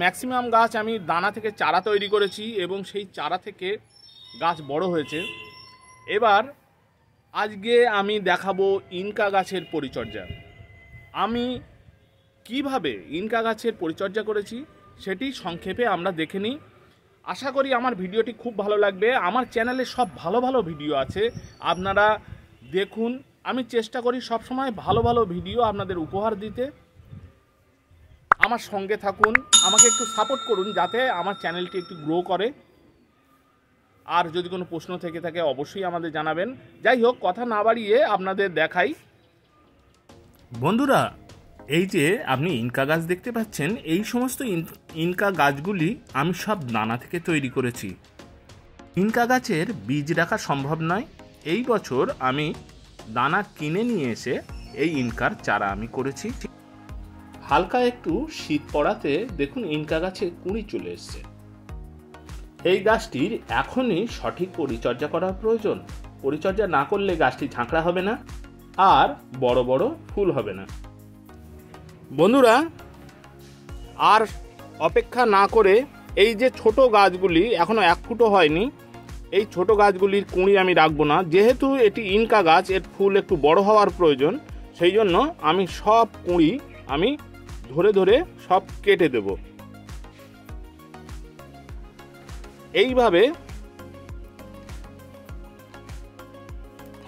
Maximum গাছ আমি দানা থেকে চারা তৈরি করেছি এবং সেই চারা থেকে গাছ বড় হয়েছে। এবার আজকে আমি দেখাবো ইনকা গাছের পরিচর্যা। আমি কিভাবে ইনকা গাছের পরিচর্যা করেছি সেটি সংক্ষেপে আমরা দেখে নিই। আশা করি আমার ভিডিওটি খুব ভালো লাগবে। আমার চ্যানেলে সব ভালো ভালো ভিডিও আছে, আপনারা দেখুন। আমি চেষ্টা করি সবসময় ভালো ভালো ভিডিও আপনাদের উপহার দিতে। আমার সঙ্গে থাকুন, আমাকে একটু সাপোর্ট করুন যাতে আমার চ্যানেলটি একটু গ্রো করে। আর যদি কোনো প্রশ্ন থেকে থাকে অবশ্যই আমাদের জানাবেন। যাই হোক, কথা না বাড়িয়ে আপনাদের দেখাই। বন্ধুরা, এই যে আপনি ইনকা গাছ দেখতে পাচ্ছেন, এই সমস্ত ইনকা গাছগুলি আমি সব দানা থেকে তৈরি করেছি। ইনকা গাছের বীজ রাখা সম্ভব নয়। এই বছর আমি দানা কিনে নিয়ে এসে এই ইনকার চারা আমি করেছি। হালকা একটু শীত পড়াতে দেখুন ইনকা গাছে কুঁড়ি চলে এসছে। এই গাছটির এখনই সঠিক পরিচর্যা করার প্রয়োজন। পরিচর্যা না করলে গাছটি ঝাঁকড়া হবে না আর বড় বড় ফুল হবে না। বন্ধুরা, আর অপেক্ষা না করে এই যে ছোট গাছগুলি এখনো 1 ফুটও হয়নি, এই ছোট গাছগুলির কুঁড়ি আমি রাখবো না। যেহেতু এটি ইনকা গাছ, এর ফুল একটু বড় হওয়ার প্রয়োজন, সেই জন্য আমি সব কুঁড়ি আমি ধরে ধরে সব কেটে দেব। এইভাবে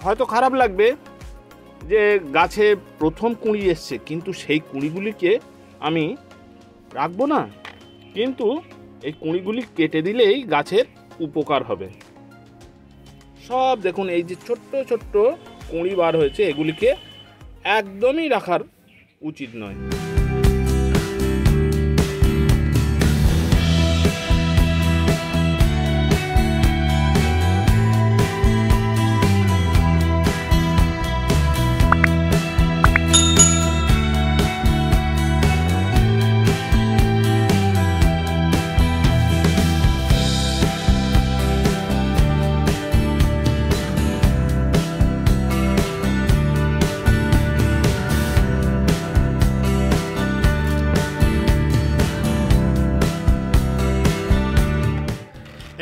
হয়তো খারাপ লাগবে যে গাছে প্রথম কুঁড়ি এসছে, কিন্তু সেই কুঁড়িগুলিকে আমি রাখবো না, কিন্তু এই কুঁড়িগুলি কেটে দিলেই গাছের উপকার হবে। সব দেখুন এই যে ছোট্ট ছোট্ট কুঁড়ি বার হয়েছে, এগুলিকে একদমই রাখার উচিত নয়।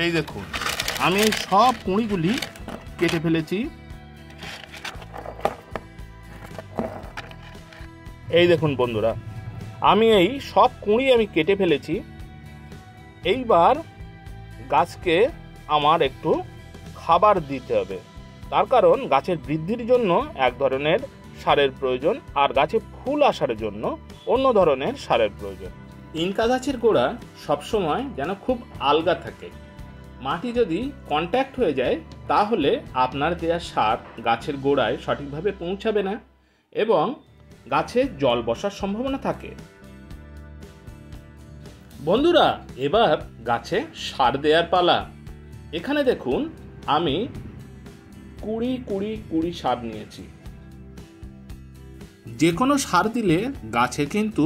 এই দেখুন আমি সব কুঁড়িগুলি কেটে ফেলেছি। এই দেখুন বন্ধুরা, আমি এই সব কুঁড়ি আমি কেটে ফেলেছি। এইবার গাছকে আমার একটু খাবার দিতে হবে। তার কারণ গাছের বৃদ্ধির জন্য এক ধরনের সারের প্রয়োজন, আর গাছে ফুল আসার জন্য অন্য ধরনের সারের প্রয়োজন। ইনকা গাছের গোড়া সবসময় যেন খুব আলগা থাকে। মাটি যদি কন্ট্যাক্ট হয়ে যায় তাহলে আপনার দেওয়া সার গাছের গোড়ায় সঠিকভাবে পৌঁছাবে না এবং গাছে জল বসার সম্ভাবনা থাকে। বন্ধুরা, এবার গাছে সার দেওয়ার পালা। এখানে দেখুন আমি 20 সার নিয়েছি। যে কোনো সার দিলে গাছে কিন্তু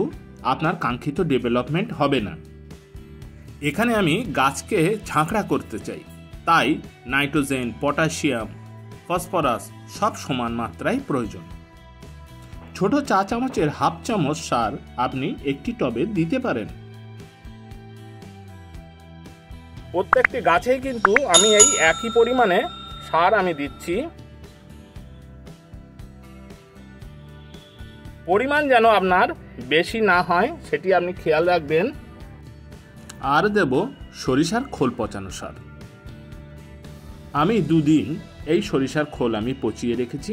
আপনার কাঙ্ক্ষিত ডেভেলপমেন্ট হবে না। এখানে আমি গাছকে ঝাঁকড়া করতে চাই, তাই নাইট্রোজেন, পটাশিয়াম, ফসফরাস সব সমান মাত্রায় প্রয়োজন। ছোট চা চামচের 1/2 চামচ সার আপনি একটি টবে দিতে পারেন। প্রত্যেকটি গাছেই কিন্তু আমি এই একই পরিমাণে সার আমি দিচ্ছি। পরিমাণ যেন আপনার বেশি না হয় সেটি আপনি খেয়াল রাখবেন। আর দেব সরিষার খোল পচানো সার। আমি 2 দিন এই সরিষার খোল আমি পচিয়ে রেখেছি,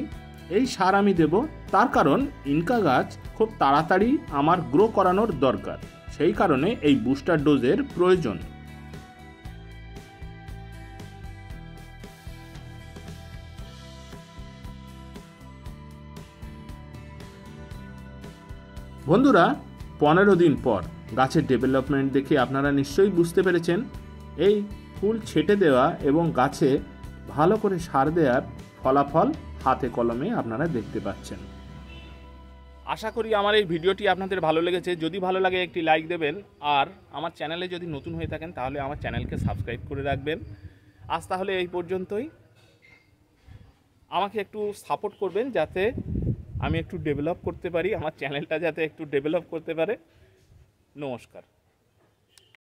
এই সার আমি দেব। তার কারণ ইনকা গাছ খুব তাড়াতাড়ি আমার গ্রো করানোর দরকার, সেই কারণে এই বুস্টার ডোজের প্রয়োজন। বন্ধুরা, 15 দিন পর গাছের ডেভেলপমেন্ট দেখে আপনারা নিশ্চয়ই বুঝতে পেরেছেন। এই ফুল ছেটে দেওয়া এবং গাছে ভালো করে সার দেওয়ার ফলাফল হাতে কলমে আপনারা দেখতে পাচ্ছেন। আশা করি আমার এই ভিডিওটি আপনাদের ভালো লেগেছে। যদি ভালো লাগে একটি লাইক দেবেন, আর আমার চ্যানেলে যদি নতুন হয়ে থাকেন তাহলে আমার চ্যানেলকে সাবস্ক্রাইব করে রাখবেন। আজ তাহলে এই পর্যন্তই। আমাকে একটু সাপোর্ট করবেন যাতে আমি একটু ডেভেলপ করতে পারি, আমার চ্যানেলটা যাতে একটু ডেভেলপ করতে পারে। নমস্কার।